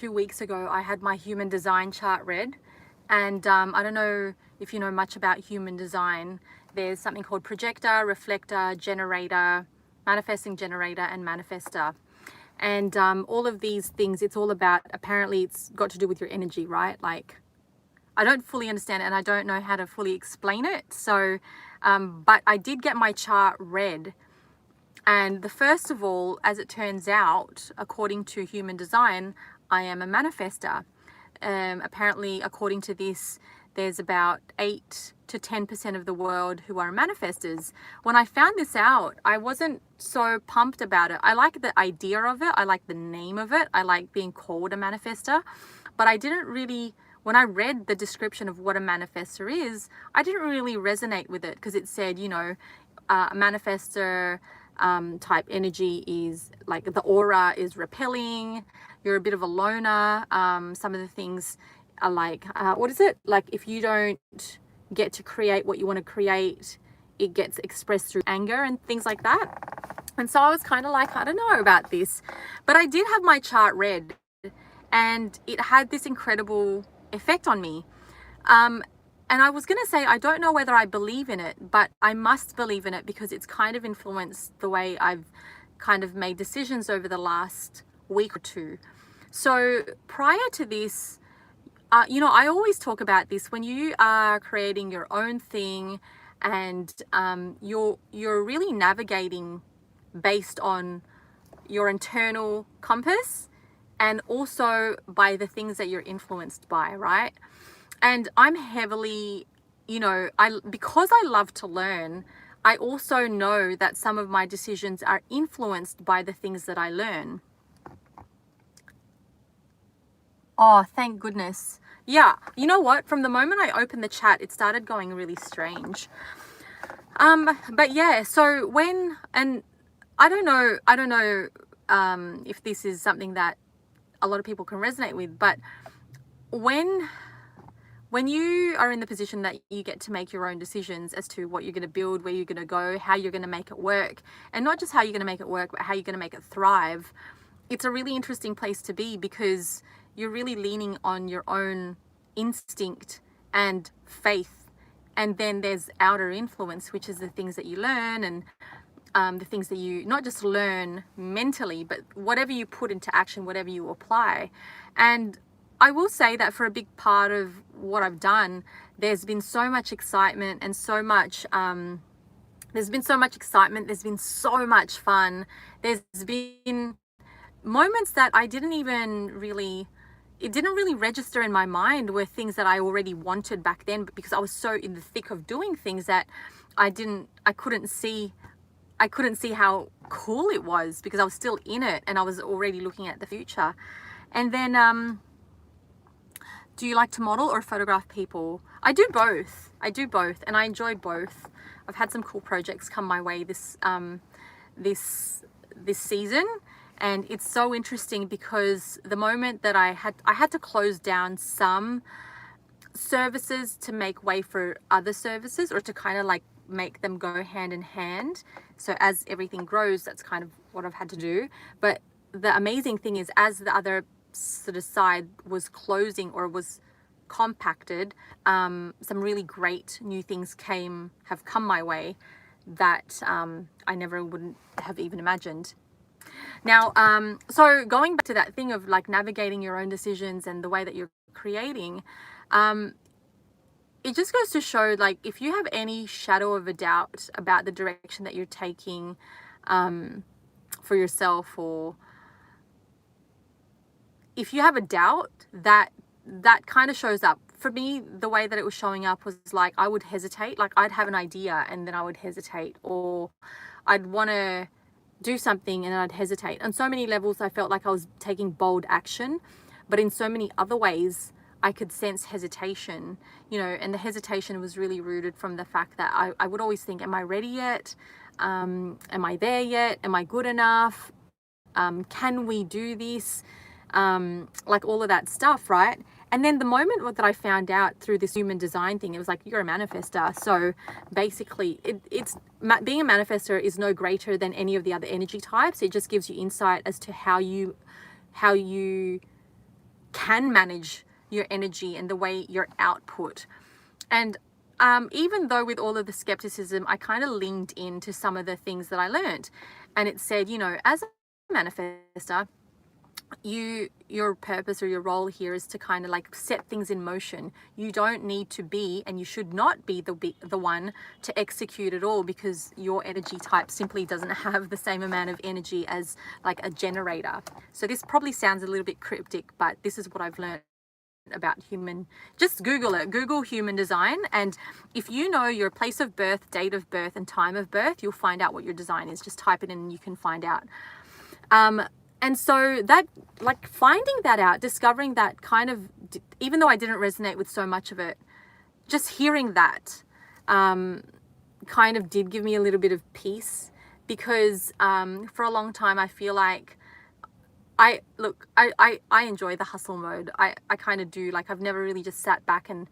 2 weeks ago, I had my human design chart read. And I don't know if you know much about human design. There's something called projector, reflector, generator, manifesting generator, and manifester. And all of these things, it's all about, apparently it's got to do with your energy, right? Like, I don't fully understand it and I don't know how to fully explain it. So, but I did get my chart read. And the first of all, as it turns out, according to human design, I am a manifester. Apparently, according to this, there's about 8 to 10% of the world who are manifestors. When I found this out, I wasn't so pumped about it. I like the idea of it. I like the name of it. I like being called a manifester. But I didn't really, when I read the description of what a manifestor is, I didn't really resonate with it because it said, you know, a manifestor type energy is like the aura is repelling. You're a bit of a loner. Some of the things are like, what is it? Like if you don't get to create what you want to create, it gets expressed through anger and things like that. And so I was kind of like, I don't know about this, but I did have my chart read and it had this incredible effect on me. And I was going to say, I don't know whether I believe in it, but I must believe in it because it's kind of influenced the way I've kind of made decisions over the last week or two. So prior to this, you know, I always talk about this when you are creating your own thing and you're really navigating based on your internal compass and also by the things that you're influenced by, right? And I'm heavily, you know, because I love to learn, I also know that some of my decisions are influenced by the things that I learn. Oh, thank goodness. Yeah, you know what? From the moment I opened the chat, it started going really strange. But yeah, so when, and I don't know if this is something that a lot of people can resonate with, but when you are in the position that you get to make your own decisions as to what you're going to build, where you're going to go, how you're going to make it work, and not just how you're going to make it work, but how you're going to make it thrive, it's a really interesting place to be because you're really leaning on your own instinct and faith. And then there's outer influence, which is the things that you learn and the things that you not just learn mentally, but whatever you put into action, whatever you apply. And I will say that for a big part of what I've done, there's been so much excitement and so much, there's been so much fun. There's been moments that it didn't really register in my mind were things that I already wanted back then, but because I was so in the thick of doing things that I couldn't see how cool it was because I was still in it and I was already looking at the future. And then, do you like to model or photograph people? I do both. And I enjoy both. I've had some cool projects come my way this season, and it's so interesting because the moment that I had to close down some services to make way for other services, or to kind of like make them go hand in hand. So as everything grows, that's kind of what I've had to do. But the amazing thing is, as the other sort of side was closing or was compacted, some really great new things have come my way that I never wouldn't have even imagined. Now, so going back to that thing of like navigating your own decisions and the way that you're creating, it just goes to show, like, if you have any shadow of a doubt about the direction that you're taking for yourself, or if you have a doubt, that kind of shows up. For me, the way that it was showing up was like I would hesitate, like I'd have an idea and then I would hesitate, or I'd want to do something and I'd hesitate. On so many levels, I felt like I was taking bold action, but in so many other ways, I could sense hesitation, you know, and the hesitation was really rooted from the fact that I would always think, am I ready yet? Am I there yet? Am I good enough? Can we do this? Like all of that stuff, right? And then the moment that I found out through this human design thing, it was like, you're a manifester. So basically it's being a manifester is no greater than any of the other energy types. It just gives you insight as to how you can manage your energy and the way your output. And even though with all of the skepticism, I kind of leaned into some of the things that I learned. And it said, you know, as a manifester, your purpose or your role here is to kind of like set things in motion. You don't need to be, and you should not be the one to execute it all, because your energy type simply doesn't have the same amount of energy as like a generator. So this probably sounds a little bit cryptic, but this is what I've learned about human. Just Google it. Google human design, and if you know your place of birth, date of birth, and time of birth, you'll find out what your design is. Just type it in and you can find out. And so that, like, finding that out, discovering that, kind of, even though I didn't resonate with so much of it, just hearing that kind of did give me a little bit of peace, because for a long time I feel like I enjoy the hustle mode. I kind of do. Like, I've never really just sat back and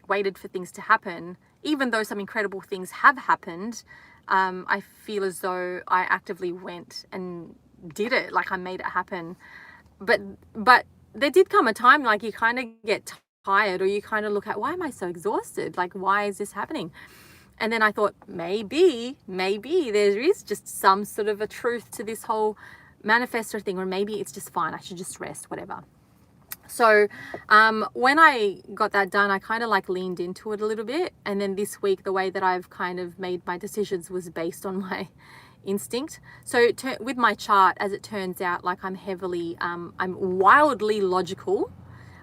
waited for things to happen. Even though some incredible things have happened, I feel as though I actively went and did it. Like, I made it happen. But there did come a time, like, you kind of get tired, or you kind of look at, why am I so exhausted? Like, why is this happening? And then I thought, maybe there is just some sort of a truth to this whole manifestor thing, or maybe it's just fine, I should just rest, whatever. So when I got that done, I kind of like leaned into it a little bit. And then this week, the way that I've kind of made my decisions was based on my instinct. So with my chart, as it turns out, like, I'm heavily I'm wildly logical,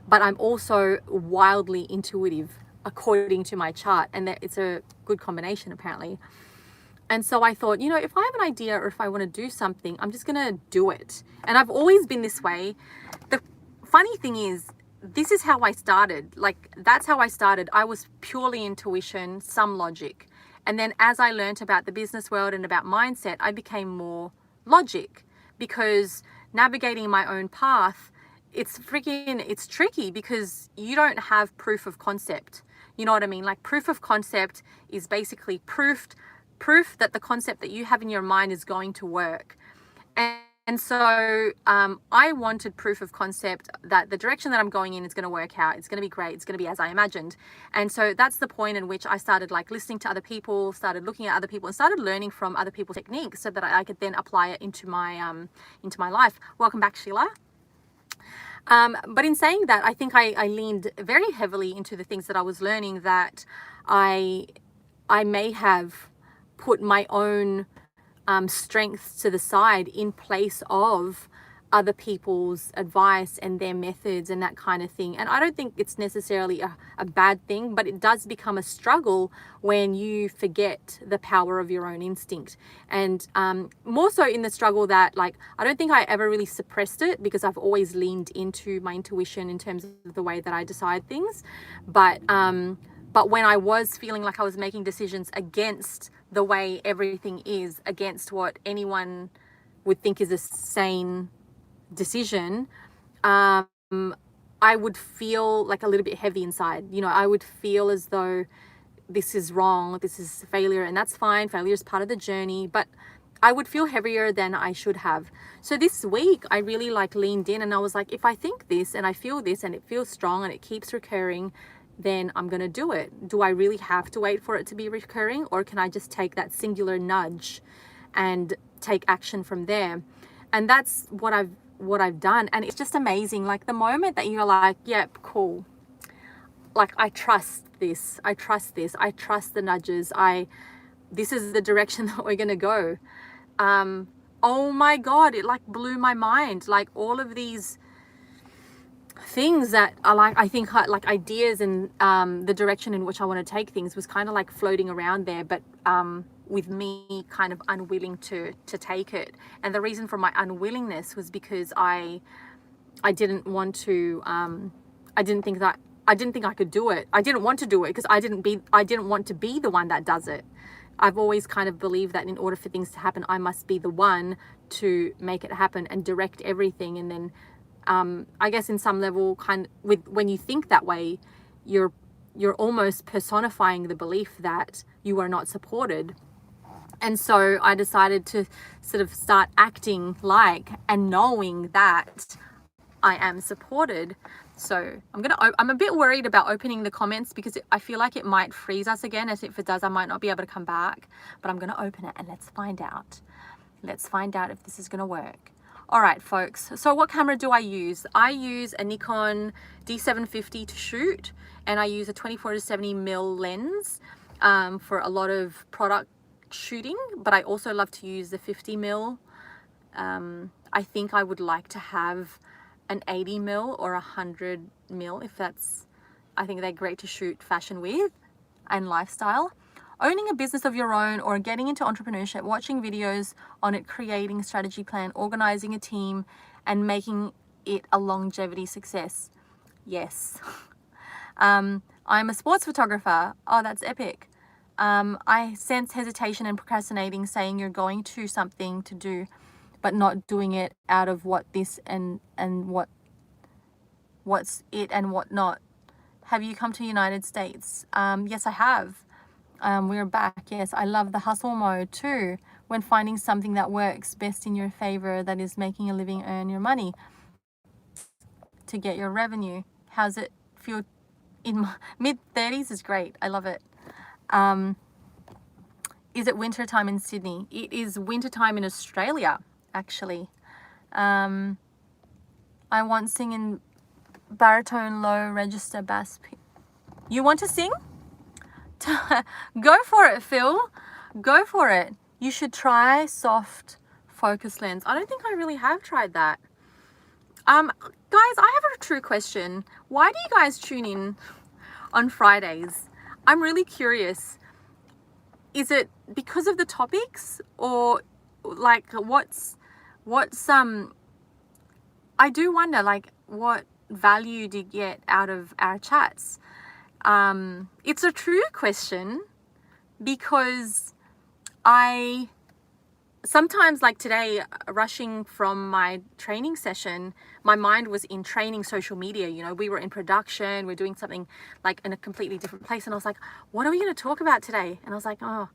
but I'm also wildly intuitive according to my chart, and that it's a good combination apparently. And so I thought, you know, if I have an idea or if I want to do something, I'm just gonna do it. And I've always been this way. The funny thing is, this is how I started. Like, that's how I started. I was purely intuition, some logic. And then as I learned about the business world and about mindset, I became more logic, because navigating my own path, it's tricky, because you don't have proof of concept. You know what I mean? Like, proof of concept is basically proof that the concept that you have in your mind is going to work. And so I wanted proof of concept that the direction that I'm going in is going to work out. It's going to be great. It's going to be as I imagined. And so that's the point in which I started like listening to other people, started looking at other people, and started learning from other people's techniques, so that I could then apply it into my life. Welcome back, Sheila. But in saying that, I think I leaned very heavily into the things that I was learning, that I may have put my own strengths to the side in place of other people's advice and their methods and that kind of thing. And I don't think it's necessarily a bad thing, but it does become a struggle when you forget the power of your own instinct. And more so in the struggle that, like, I don't think I ever really suppressed it, because I've always leaned into my intuition in terms of the way that I decide things. But when I was feeling like I was making decisions against the way everything is, against what anyone would think is a sane decision, I would feel like a little bit heavy inside. You know, I would feel as though this is wrong, this is failure, and that's fine. Failure is part of the journey, but I would feel heavier than I should have. So this week I really like leaned in, and I was like, if I think this and I feel this and it feels strong and it keeps recurring, then I'm going to do it. Do I really have to wait for it to be recurring, or can I just take that singular nudge and take action from there? And that's what I've done. And it's just amazing. Like, the moment that you're like, yep, cool. Like, I trust this. I trust the nudges. This is the direction that we're going to go. Oh my God, it like blew my mind. Like, all of these things that are like, I think like ideas and the direction in which I want to take things was kind of like floating around there, but with me kind of unwilling to take it. And the reason for my unwillingness was because I didn't want to I didn't think I could do it. I didn't want to do it because I didn't want to be the one that does it. I've always kind of believed that in order for things to happen, I must be the one to make it happen and direct everything. And then I guess in some level, when you think that way, you're almost personifying the belief that you are not supported. And so I decided to sort of start acting like and knowing that I am supported. So I'm a bit worried about opening the comments because I feel like it might freeze us again. As if it does, I might not be able to come back, but I'm going to open it and let's find out. Let's find out if this is going to work. All right, folks. So what camera do I use? I use a Nikon D750 to shoot, and I use a 24-70mm lens for a lot of product shooting, but I also love to use the 50mm. I think I would like to have an 80mm or 100mm if that's, I think they're great to shoot fashion with and lifestyle. Owning a business of your own or getting into entrepreneurship, watching videos on it, creating a strategy plan, organizing a team, and making it a longevity success. Yes. I'm a sports photographer. Oh, that's epic. I sense hesitation and procrastinating, saying you're going to something to do, but not doing it out of what this and what's it and what not. Have you come to the United States? Yes, I have. We're back. Yes, I love the hustle mode too. When finding something that works best in your favor, that is making a living, earn your money to get your revenue. How's it feel in my mid-30s? Is great. I love it. Is it winter time in Sydney? It is winter time in Australia, actually. I want singing baritone, low register bass. You want to sing? Go for it, Phil. Go for it. You should try soft focus lens. I don't think I really have tried that. Guys, I have a true question. Why do you guys tune in on Fridays? I'm really curious. Is it because of the topics, or like what's I do wonder, like, what value do you get out of our chats? It's a true question because I sometimes, like today, rushing from my training session, my mind was in training social media. You know, we were in production, we're doing something like in a completely different place. And I was like, what are we going to talk about today? And I was like, oh,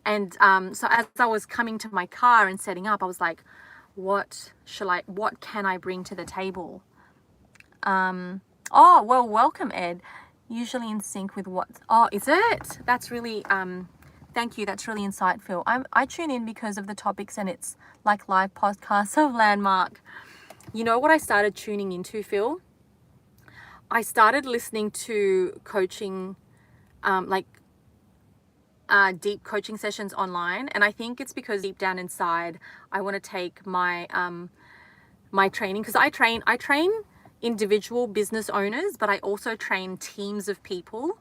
and so as I was coming to my car and setting up, I was like, what can I bring to the table? Oh, well, welcome, Ed. Usually in sync with what, oh, is it? That's really, thank you. That's really insightful. I tune in because of the topics, and it's like live podcasts of Landmark. You know what I started tuning into, Phil? I started listening to coaching, deep coaching sessions online. And I think it's because deep down inside, I want to take my, my training, because I train individual business owners, but I also train teams of people,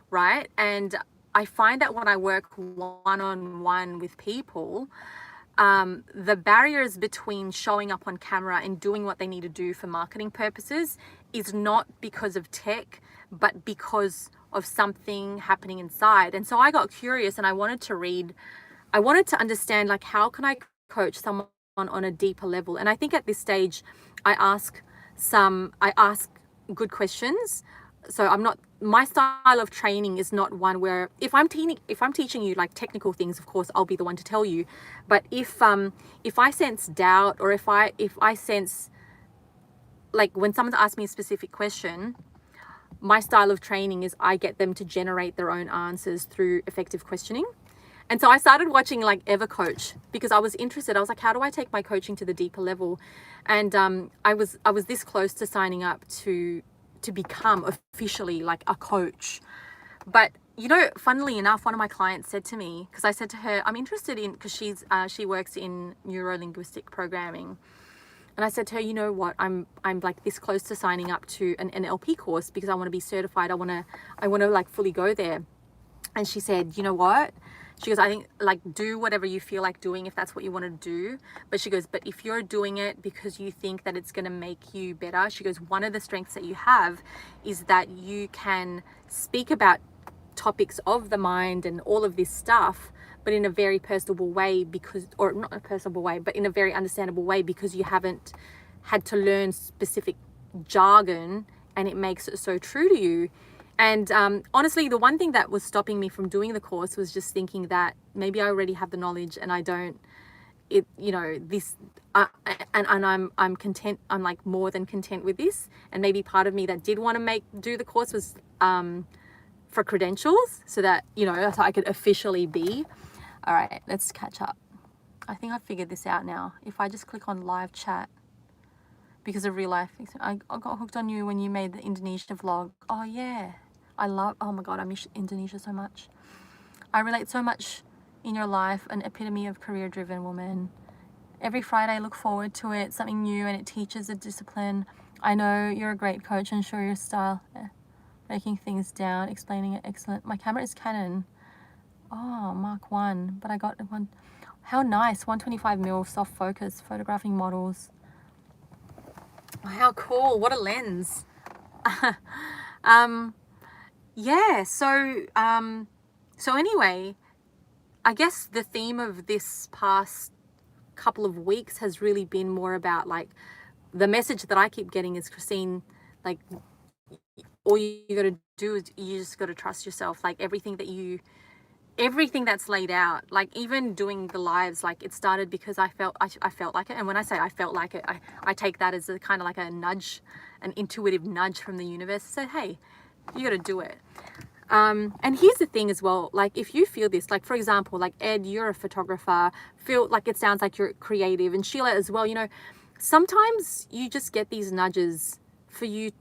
right? And I find that when I work one-on-one with people, the barriers between showing up on camera and doing what they need to do for marketing purposes is not because of tech, but because of something happening inside. And so I got curious and I wanted to understand, like, how can I coach someone on a deeper level? And I think at this stage, I ask good questions. So my style of training is not one where if I'm teaching you like technical things, of course I'll be the one to tell you. But if I sense doubt, or if I sense, like, when someone asks me a specific question, my style of training is I get them to generate their own answers through effective questioning. And so I started watching like EverCoach because I was interested. I was like, how do I take my coaching to the deeper level? And I was this close to signing up to become officially like a coach. But you know, funnily enough, one of my clients said to me, because I said to her, I'm interested in, because she works in neuro-linguistic programming. And I said to her, you know what, I'm like this close to signing up to an NLP course because I want to be certified. I want to like fully go there. And she said, you know what? She goes, I think, like, do whatever you feel like doing if that's what you want to do. But she goes, but if you're doing it because you think that it's going to make you better, she goes, one of the strengths that you have is that you can speak about topics of the mind and all of this stuff, but in a very personable way, because, or not a personable way, but in a very understandable way, because you haven't had to learn specific jargon and it makes it so true to you. And honestly, the one thing that was stopping me from doing the course was just thinking that maybe I already have the knowledge and it, you know, this, and I'm content. I'm like more than content with this. And maybe part of me that did want to do the course was for credentials, so that, you know, so I could officially be. All right, let's catch up. I think I figured this out now. If I just click on live chat, because of real life, I got hooked on you when you made the Indonesia vlog. Oh yeah, oh my God, I miss Indonesia so much. I relate so much in your life, an epitome of career-driven woman. Every Friday I look forward to it, something new, and it teaches a discipline. I know you're a great coach and show your style. Breaking things down, explaining it, excellent. My camera is Canon. Oh, Mark 1, but I got one. How nice, 125mm soft focus, photographing models. How cool, what a lens. Yeah, so anyway, I guess the theme of this past couple of weeks has really been more about, like, the message that I keep getting is, Kristine, like, all you got to do is you just got to trust yourself. Like, everything that's laid out, like even doing the lives, like it started because I felt like it. And when I say I felt like it, I take that as a kind of like a nudge, an intuitive nudge from the universe. So, hey, you got to do it. And here's the thing as well, like if you feel this, like for example, like Ed, you're a photographer, feel like it sounds like you're creative, and Sheila as well, you know, sometimes you just get these nudges for you.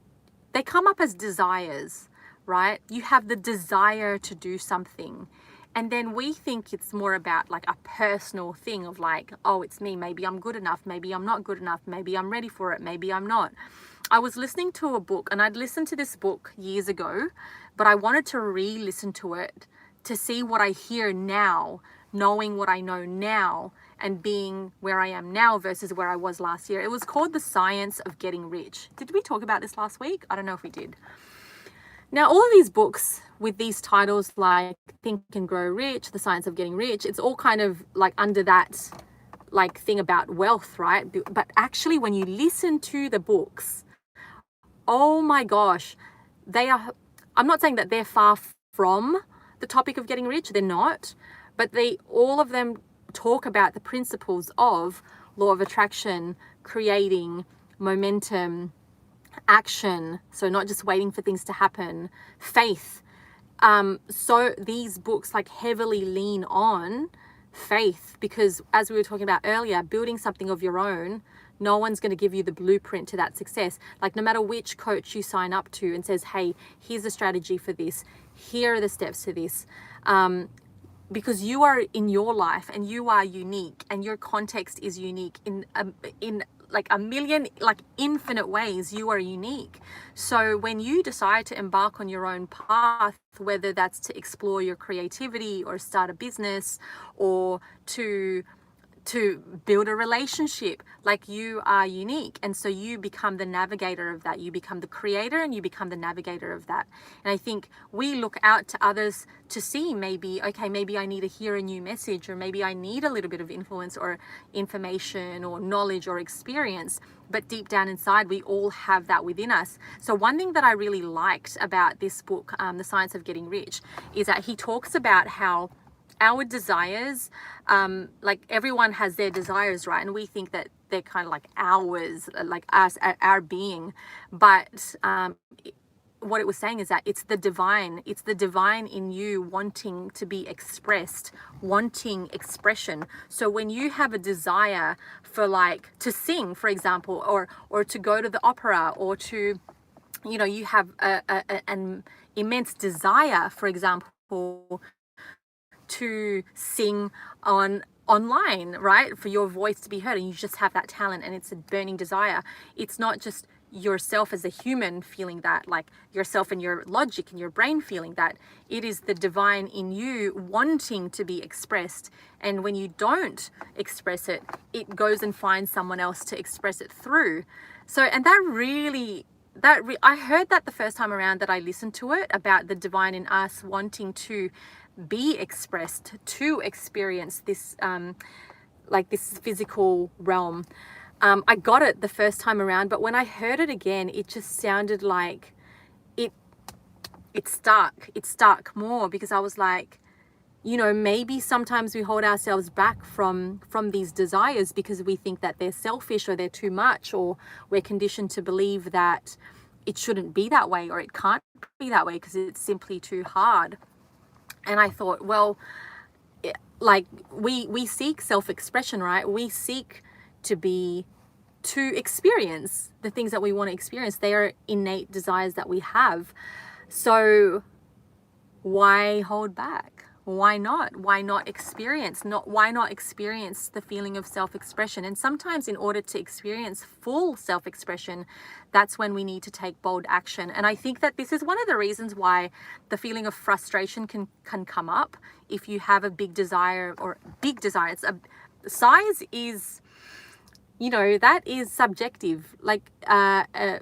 They come up as desires, right? You have the desire to do something. And then we think it's more about like a personal thing of like, oh, it's me. Maybe I'm good enough. Maybe I'm not good enough. Maybe I'm ready for it. Maybe I'm not. I was listening to a book, and I'd listened to this book years ago, but I wanted to re-listen to it to see what I hear now, knowing what I know now and being where I am now versus where I was last year. It was called The Science of Getting Rich. Did we talk about this last week? I don't know if we did. Now, all of these books with these titles like Think and Grow Rich, The Science of Getting Rich, it's all kind of like under that like thing about wealth, right? But actually, when you listen to the books, oh my gosh, I'm not saying that they're far from the topic of getting rich, they're not, but all of them talk about the principles of law of attraction, creating momentum, action, so not just waiting for things to happen, faith. So these books like heavily lean on faith, because as we were talking about earlier, building something of your own, no one's going to give you the blueprint to that success. Like no matter which coach you sign up to and says, hey, here's a strategy for this, here are the steps to this, because you are in your life and you are unique and your context is unique in like a million, like infinite ways. You are unique. So when you decide to embark on your own path, whether that's to explore your creativity or start a business or to build a relationship, like you are unique. And so you become the navigator of that. You become the creator and you become the navigator of that. And I think we look out to others to see maybe, okay, maybe I need to hear a new message, or maybe I need a little bit of influence or information or knowledge or experience. But deep down inside, we all have that within us. So one thing that I really liked about this book, The Science of Getting Rich, is that he talks about how our desires, like everyone has their desires, right? And we think that they're kind of like ours, like us, our being. But what it was saying is that it's the divine in you wanting to be expressed, wanting expression. So when you have a desire for like to sing, for example, or to go to the opera, or to, you know, you have an immense desire, for example, to sing online, right, for your voice to be heard, and you just have that talent and it's a burning desire. It's not just yourself as a human feeling that, like yourself and your logic and your brain feeling that. It is the divine in you wanting to be expressed, and when you don't express it, it goes and finds someone else to express it through. So, and I heard that the first time around that I listened to it, about the divine in us wanting to be expressed, to experience this like this physical realm. I got it the first time around, but when I heard it again, it just sounded like it stuck more, because I was like, you know, maybe sometimes we hold ourselves back from these desires because we think that they're selfish or they're too much, or we're conditioned to believe that it shouldn't be that way or it can't be that way because it's simply too hard. And I thought, well, like we seek self-expression, right? We seek to experience the things that we want to experience. They are innate desires that we have. So why hold back? Why not? Why not experience? Why not experience the feeling of self-expression? And sometimes in order to experience full self-expression, that's when we need to take bold action. And I think that this is one of the reasons why the feeling of frustration can come up if you have a big desire. Size is, you know, that is subjective. Like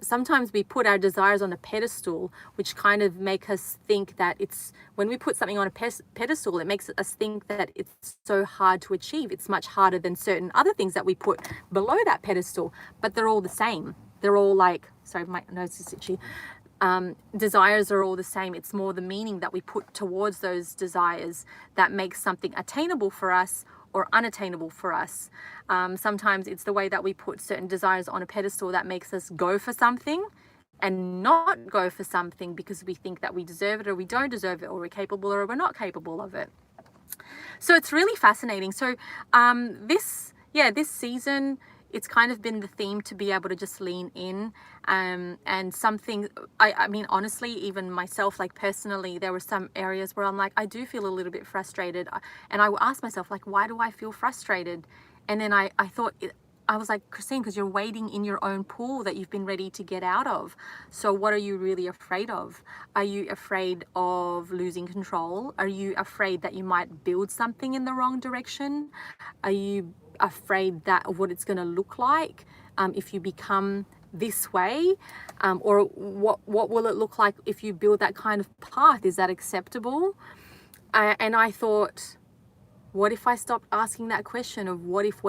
sometimes we put our desires on a pedestal, which kind of make us think that it's, when we put something on a pedestal, it makes us think that it's so hard to achieve. It's much harder than certain other things that we put below that pedestal, but they're all the same. They're all like, sorry, my nose is itchy. Desires are all the same. It's more the meaning that we put towards those desires that makes something attainable for us or unattainable for us. Sometimes it's the way that we put certain desires on a pedestal that makes us go for something and not go for something because we think that we deserve it or we don't deserve it, or we're capable or we're not capable of it. So it's really fascinating. So this season, it's kind of been the theme to be able to just lean in, and something, I mean, honestly, even myself, like personally, there were some areas where I'm like, I do feel a little bit frustrated. And I asked myself, like, why do I feel frustrated? And then I thought, I was like, Kristine, because you're wading in your own pool that you've been ready to get out of. So what are you really afraid of? Are you afraid of losing control? Are you afraid that you might build something in the wrong direction? Are you afraid that what it's going to look like if you become this way, or what will it look like if you build that kind of path? Is that acceptable? And I thought, what if I stopped asking that question of what if,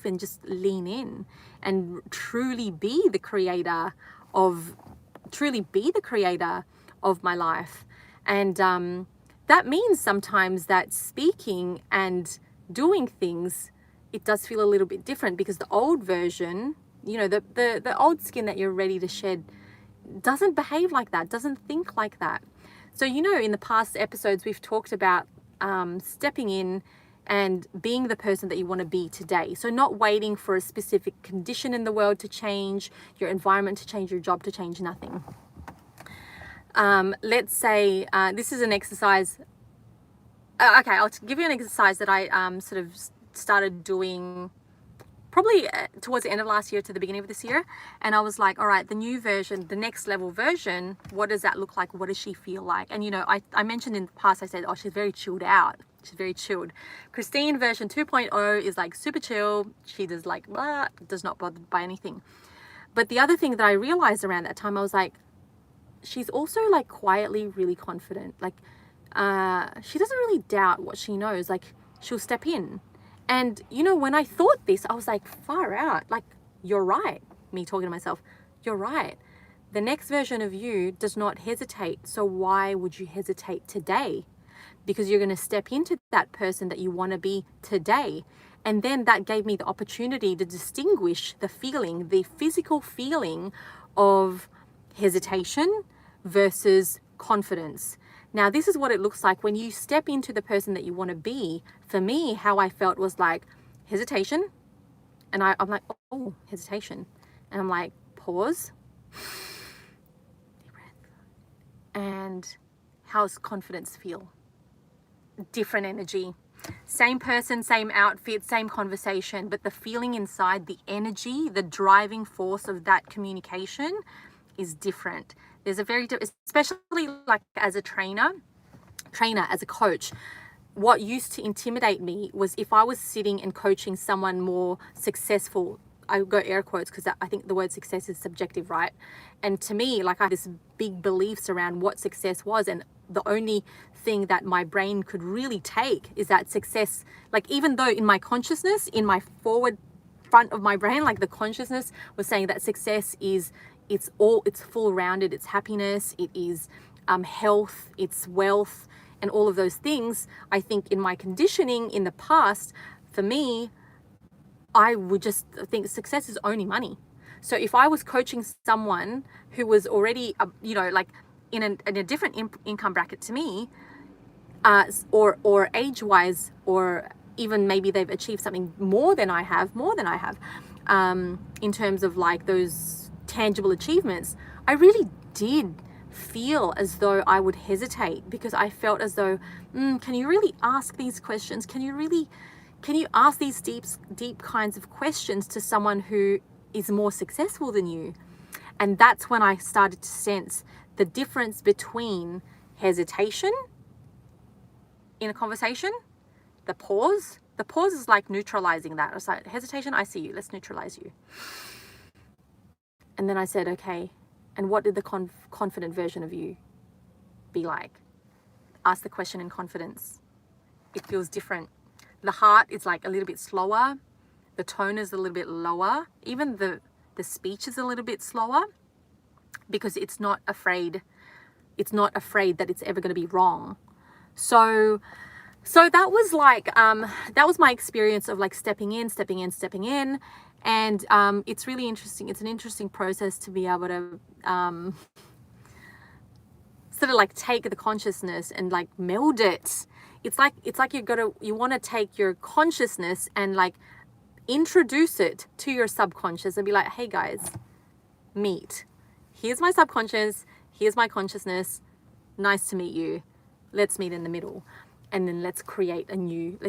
and just lean in and truly be the creator of my life? And that means sometimes that speaking and doing things, it does feel a little bit different, because the old version, you know, the old skin that you're ready to shed doesn't behave like that, doesn't think like that. So, you know, in the past episodes, we've talked about stepping in and being the person that you want to be today. So not waiting for a specific condition in the world to change, your environment to change, your job to change, nothing. Let's say this is an exercise. Okay, I'll give you an exercise that I sort of started doing probably towards the end of last year to the beginning of this year. And I was like, all right, the new version, the next level version, what does that look like? What does she feel like? And, you know, I mentioned in the past, I said, oh, she's very chilled out. She's very chilled. Kristine version 2.0 is like super chill. She does like, blah, does not bother by anything. But the other thing that I realized around that time, I was like, she's also like quietly really confident. Like she doesn't really doubt what she knows. Like she'll step in. And, you know, when I thought this, I was like, far out. Like, you're right. Me talking to myself, you're right. The next version of you does not hesitate. So why would you hesitate today? Because you're going to step into that person that you want to be today. And then that gave me the opportunity to distinguish the feeling, the physical feeling of hesitation versus confidence. Now, this is what it looks like when you step into the person that you want to be. For me, how I felt was like hesitation. And I'm like, oh, hesitation. And I'm like, pause. Deep breath. And how's confidence feel? Different energy. Same person, same outfit, same conversation. But the feeling inside, the energy, the driving force of that communication is different. There's a very, especially like as a trainer, as a coach, what used to intimidate me was if I was sitting and coaching someone more successful. I go air quotes because I think the word success is subjective, right? And to me, like I had this big beliefs around what success was, and the only thing that my brain could really take is that success, like even though in my consciousness, in my forward front of my brain, like the consciousness was saying that success is, it's full rounded, it's happiness, it is health, it's wealth, and all of those things. I think in my conditioning in the past, for me, I would just think success is only money. So if I was coaching someone who was already, you know, like in a different income bracket to me, or age-wise, or even maybe they've achieved something more than I have, in terms of like those tangible achievements, I really did feel as though I would hesitate, because I felt as though, can you really ask these questions? Can you ask these deep kinds of questions to someone who is more successful than you? And that's when I started to sense the difference between hesitation in a conversation, the pause. The pause is like neutralizing that. It's like, hesitation, I see you, let's neutralize you. And then I said, okay, and what did the confident version of you be like? Ask the question in confidence. It feels different. The heart is like a little bit slower. The tone is a little bit lower. Even the speech is a little bit slower, because it's not afraid. It's not afraid that it's ever going to be wrong. So that was like, that was my experience of like stepping in. And it's really interesting. It's an interesting process to be able to sort of like take the consciousness and like meld it. It's like you want to take your consciousness and like introduce it to your subconscious and be like, hey guys, meet. Here's my subconscious. Here's my consciousness. Nice to meet you. Let's meet in the middle. And then let's create a new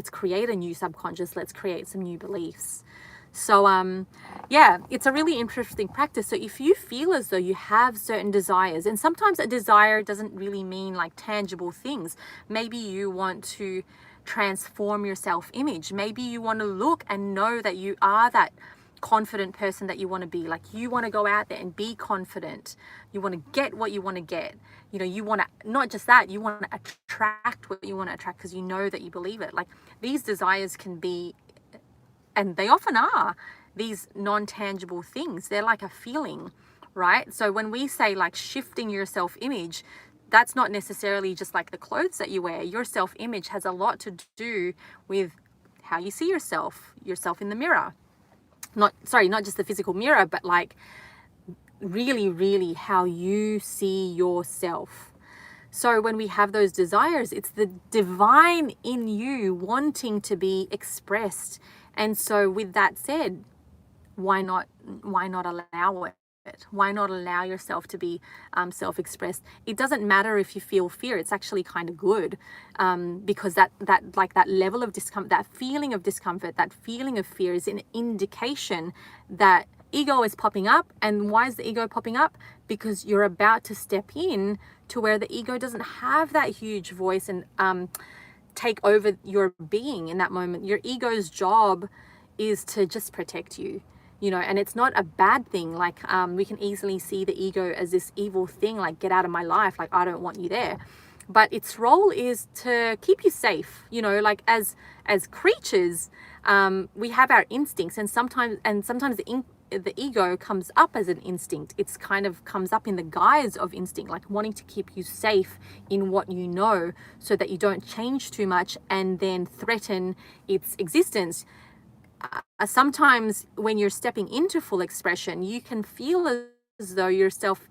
subconscious. Let's create some new beliefs. So yeah, it's a really interesting practice. So if you feel as though you have certain desires, and sometimes a desire doesn't really mean like tangible things. Maybe you want to transform your self-image. Maybe you want to look and know that you are that confident person that you want to be. Like, you want to go out there and be confident. You want to get what you want to get. You know, you want to, not just that, you want to attract what you want to attract because you know that you believe it. Like, these desires can be, and they often are, these non-tangible things. They're like a feeling, right? So when we say like shifting your self-image, that's not necessarily just like the clothes that you wear. Your self-image has a lot to do with how you see yourself in the mirror. Not just the physical mirror, but like really how you see yourself. So when we have those desires, it's the divine in you wanting to be expressed. And so with that said, why not allow it? Why not allow yourself to be self-expressed? It doesn't matter if you feel fear. It's actually kind of good, because that level of discomfort, that feeling of discomfort, that feeling of fear is an indication that ego is popping up. And why is the ego popping up? Because you're about to step in to where the ego doesn't have that huge voice and take over your being in that moment. Your ego's job is to just protect you. You know, and it's not a bad thing. Like, we can easily see the ego as this evil thing, like, get out of my life, like, I don't want you there. But its role is to keep you safe. You know, like, as creatures, we have our instincts, and sometimes the ego comes up as an instinct. It's kind of comes up in the guise of instinct, like wanting to keep you safe in what you know, so that you don't change too much and then threaten its existence. Sometimes when you're stepping into full expression, you can feel as though yourself,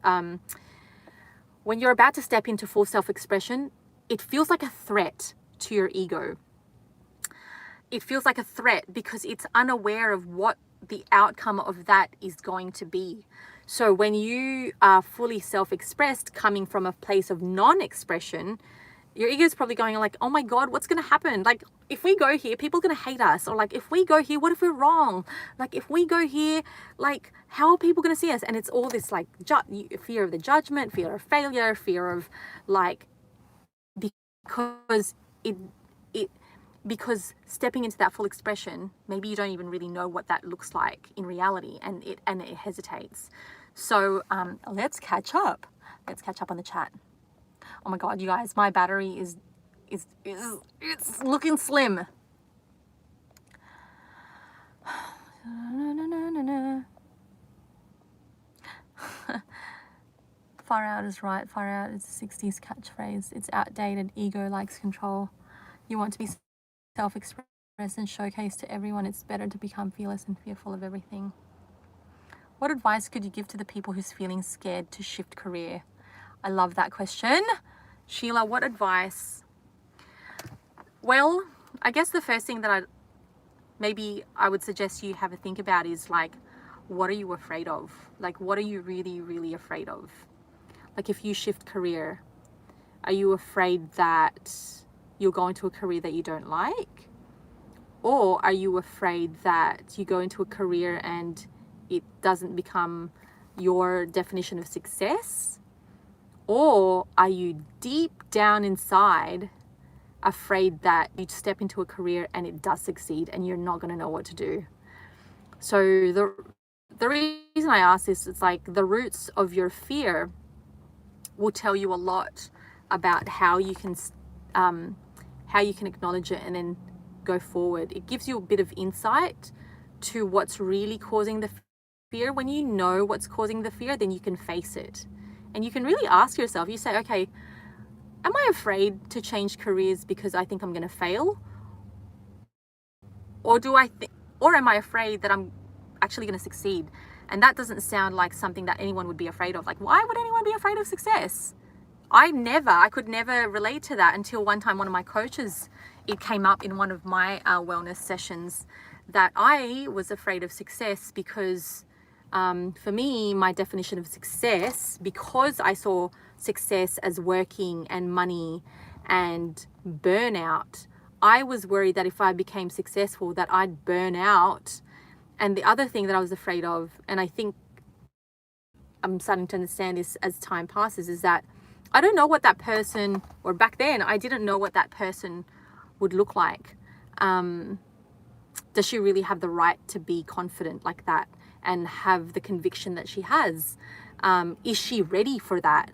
when you're about to step into full self-expression, it feels like a threat to your ego. It feels like a threat because it's unaware of what the outcome of that is going to be. So when you are fully self-expressed, coming from a place of non-expression, your ego is probably going like, oh my God, what's going to happen? Like, if we go here, people are going to hate us. Or like, if we go here, what if we're wrong? Like, if we go here, like, how are people going to see us? And it's all this like fear of the judgment, fear of failure, fear of like, because stepping into that full expression, maybe you don't even really know what that looks like in reality, and it hesitates. So let's catch up. Let's catch up on the chat. Oh my God, you guys, my battery is it's looking slim. Far out is right. Far out is a 60s catchphrase. It's outdated. Ego likes control. You want to be self-expressed and showcase to everyone. It's better to become fearless and fearful of everything. What advice could you give to the people who's feeling scared to shift career? I love that question. Sheila, what advice? Well, I guess the first thing that I would suggest you have a think about is like, what are you afraid of? Like, what are you really, really afraid of? Like, if you shift career, are you afraid that you'll go into a career that you don't like? Or are you afraid that you go into a career and it doesn't become your definition of success? Or are you deep down inside afraid that you step into a career and it does succeed and you're not going to know what to do? So the reason I ask this, it's like the roots of your fear will tell you a lot about how you can acknowledge it and then go forward. It gives you a bit of insight to what's really causing the fear. When you know what's causing the fear, then you can face it. And you can really ask yourself, you say, okay, am I afraid to change careers because I think I'm going to fail? Or am I afraid that I'm actually going to succeed? And that doesn't sound like something that anyone would be afraid of. Like, why would anyone be afraid of success? I could never relate to that until one time one of my coaches, it came up in one of my wellness sessions that I was afraid of success because for me, my definition of success, because I saw success as working and money and burnout, I was worried that if I became successful that I'd burn out. And the other thing that I was afraid of, and I think I'm starting to understand this as time passes, is that I don't know what that person, or back then I didn't know what that person would look like. Does she really have the right to be confident like that and have the conviction that she has? Is she ready for that?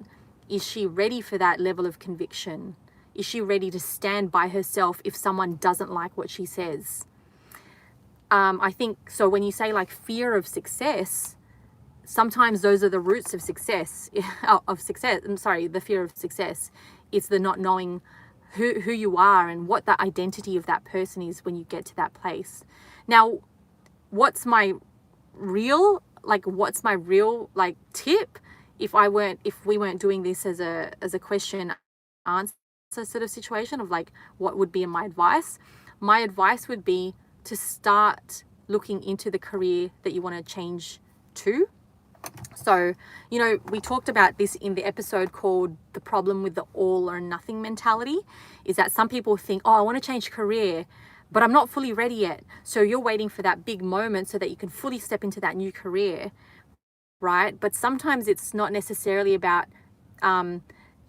Is she ready for that level of conviction? Is she ready to stand by herself if someone doesn't like what she says? I think, so when you say like fear of success, sometimes those are the roots of success, the fear of success. It's the not knowing who you are and what the identity of that person is when you get to that place. Now, what's my real tip if we weren't doing this as a question answer sort of situation of like, what would be my advice? My advice would be to start looking into the career that you want to change to. So, we talked about this in the episode called The Problem with the All or Nothing Mentality, is that some people think, oh, I want to change career, but I'm not fully ready yet. So you're waiting for that big moment so that you can fully step into that new career, right? But sometimes it's not necessarily about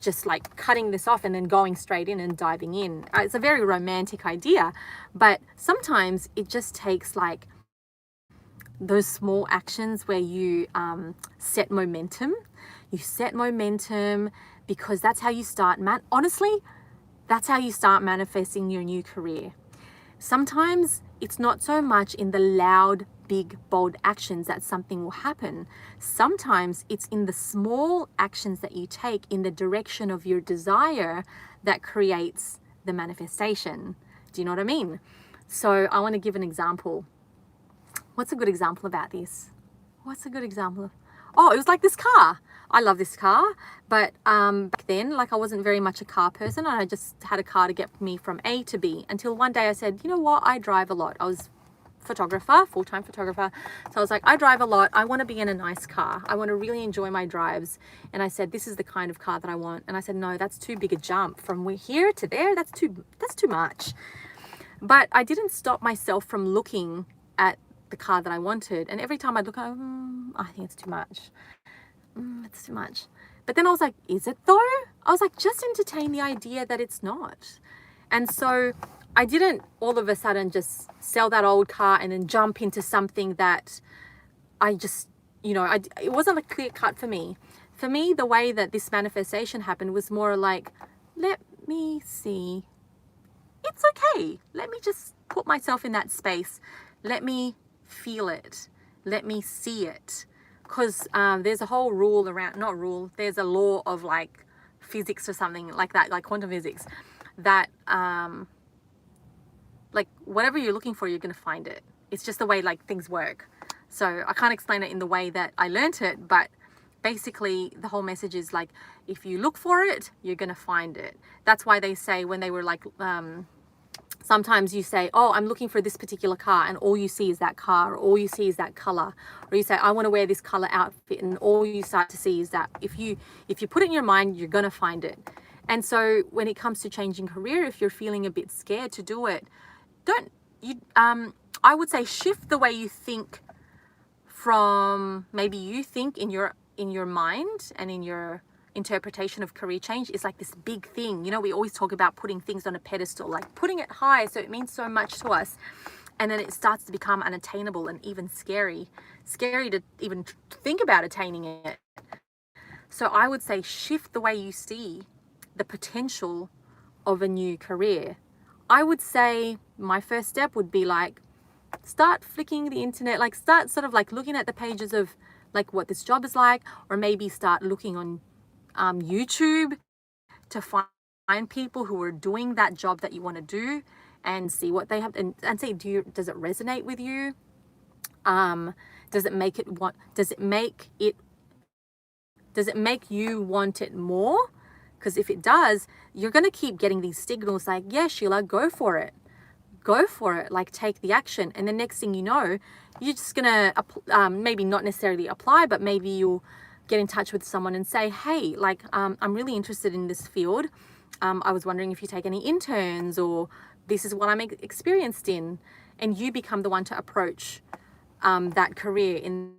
just like cutting this off and then going straight in and diving in. It's a very romantic idea, but sometimes it just takes like those small actions where you set momentum. You set momentum because that's how you start. Honestly, that's how you start manifesting your new career. Sometimes it's not so much in the loud, big, bold actions that something will happen. Sometimes it's in the small actions that you take in the direction of your desire that creates the manifestation. Do you know what I mean? So I want to give an example. What's a good example about this? What's a good example of? Oh, it was like this car. I love this car, but back then, like I wasn't very much a car person, and I just had a car to get me from A to B until one day I said, you know what? I drive a lot. I was full-time photographer. So I was like, I drive a lot. I want to be in a nice car. I want to really enjoy my drives. And I said, this is the kind of car that I want. And I said, no, that's too big a jump from here to there. That's too much. But I didn't stop myself from looking at the car that I wanted. And every time I'd look at it, I think it's too much. It's too much. But then I was like, is it though? I was like, just entertain the idea that it's not. And so I didn't all of a sudden just sell that old car and then jump into something that I just, it wasn't a clear cut for me. For me, the way that this manifestation happened was more like, let me see. It's okay. Let me just put myself in that space. Let me feel it. Let me see it. because there's a whole rule around, not rule, there's a law of like physics or something like that, like quantum physics, that like whatever you're looking for, you're going to find it. It's just the way like things work. So I can't explain it in the way that I learnt it, but basically the whole message is like, if you look for it, you're going to find it. That's why they say when they were like, sometimes you say, oh, I'm looking for this particular car, and all you see is that car, or all you see is that color. Or you say, I want to wear this color outfit, and all you start to see is that. If you put it in your mind, you're going to find it. And so when it comes to changing career, if you're feeling a bit scared to do it, I would say shift the way you think from maybe you think in your mind and in your interpretation of career change is like this big thing. You know, we always talk about putting things on a pedestal, like putting it high so it means so much to us, and then it starts to become unattainable and even scary to even think about attaining it. So I would say shift the way you see the potential of a new career. I would say my first step would be like, start flicking the internet, like start sort of like looking at the pages of like what this job is like, or maybe start looking on YouTube to find people who are doing that job that you want to do, and see what they have, and say, does it resonate with you? Does it make you want it more? Because if it does, you're going to keep getting these signals like, yeah, Sheila, go for it, like take the action. And the next thing you know, you're just going to maybe not necessarily apply, but maybe you'll get in touch with someone and say, hey, like, I'm really interested in this field. I was wondering if you take any interns, or this is what I'm experienced in. And you become the one to approach that career in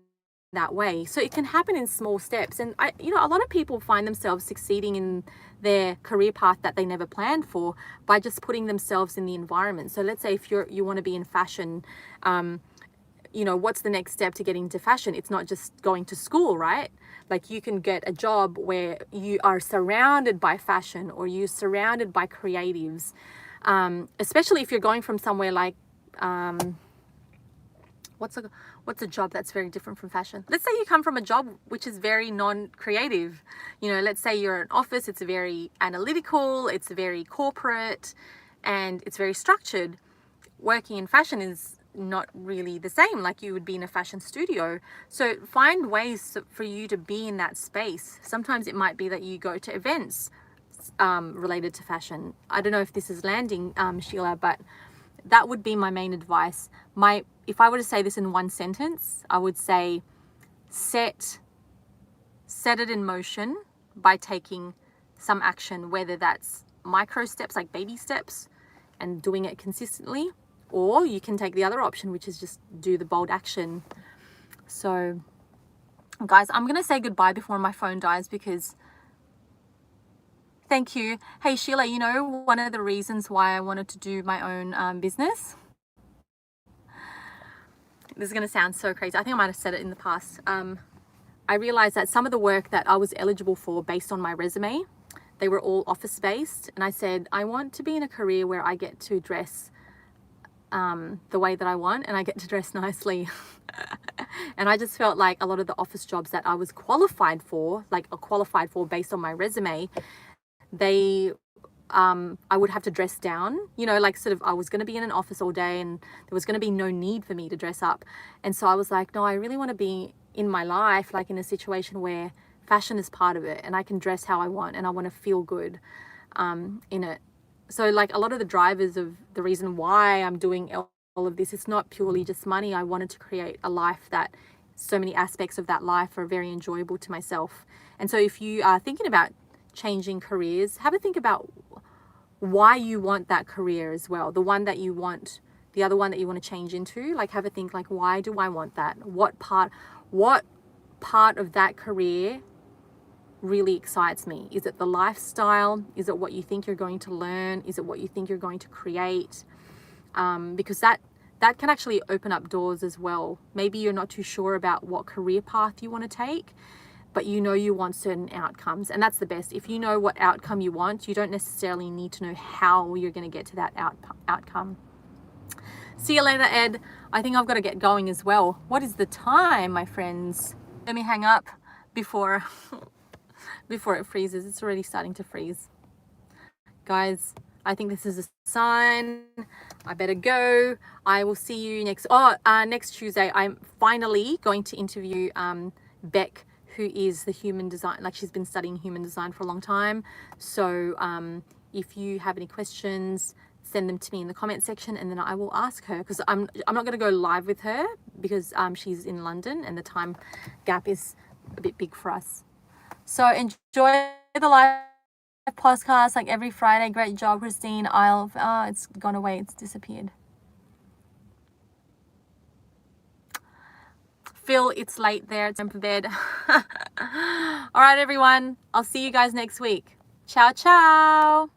that way. So it can happen in small steps. And a lot of people find themselves succeeding in their career path that they never planned for by just putting themselves in the environment. So let's say if you want to be in fashion, what's the next step to getting into fashion? It's not just going to school, right? Like you can get a job where you are surrounded by fashion, or you're surrounded by creatives, especially if you're going from somewhere like, what's a job that's very different from fashion? Let's say you come from a job which is very non-creative. Let's say you're in an office, it's very analytical, it's very corporate, and it's very structured. Working in fashion is not really the same, like you would be in a fashion studio. So find ways for you to be in that space. Sometimes it might be that you go to events related to fashion. I don't know if this is landing, Sheila, but that would be my main advice. If I were to say this in one sentence, I would say set it in motion by taking some action, whether that's micro steps, like baby steps, and doing it consistently, or you can take the other option, which is just do the bold action. So guys, I'm going to say goodbye before my phone dies, because thank you. Hey Sheila, one of the reasons why I wanted to do my own business, this is going to sound so crazy, I think I might have said it in the past, I realized that some of the work that I was eligible for based on my resume, they were all office based, and I said I want to be in a career where I get to dress the way that I want, and I get to dress nicely. And I just felt like a lot of the office jobs that I was qualified for based on my resume, I would have to dress down, like sort of I was going to be in an office all day, and there was going to be no need for me to dress up. And so I was like, no, I really want to be in my life, like in a situation where fashion is part of it, and I can dress how I want, and I want to feel good in it. So like a lot of the drivers of the reason why I'm doing all of this, it's not purely just money. I wanted to create a life that so many aspects of that life are very enjoyable to myself. And so if you are thinking about changing careers, have a think about why you want that career as well. The one that you want, the other one that you want to change into, like have a think like, why do I want that? What part of that career really excites me? Is it the lifestyle? Is it what you think you're going to learn? Is it what you think you're going to create? Because that can actually open up doors as well. Maybe you're not too sure about what career path you want to take, but you want certain outcomes, and that's the best. If you know what outcome you want, you don't necessarily need to know how you're going to get to that outcome. See you later, Ed. I think I've got to get going as well. What is the time, my friends? Let me hang up before before it freezes. It's already starting to freeze. Guys, I think this is a sign. I better go. I will see you next Tuesday. I'm finally going to interview Beck, who is the human design, like she's been studying human design for a long time. So if you have any questions, send them to me in the comment section, and then I will ask her, because I'm not going to go live with her because she's in London and the time gap is a bit big for us. So enjoy the live podcast like every Friday. Great job, Kristine. It's gone away. It's disappeared. Phil, it's late there. It's time for bed. All right, everyone. I'll see you guys next week. Ciao, ciao.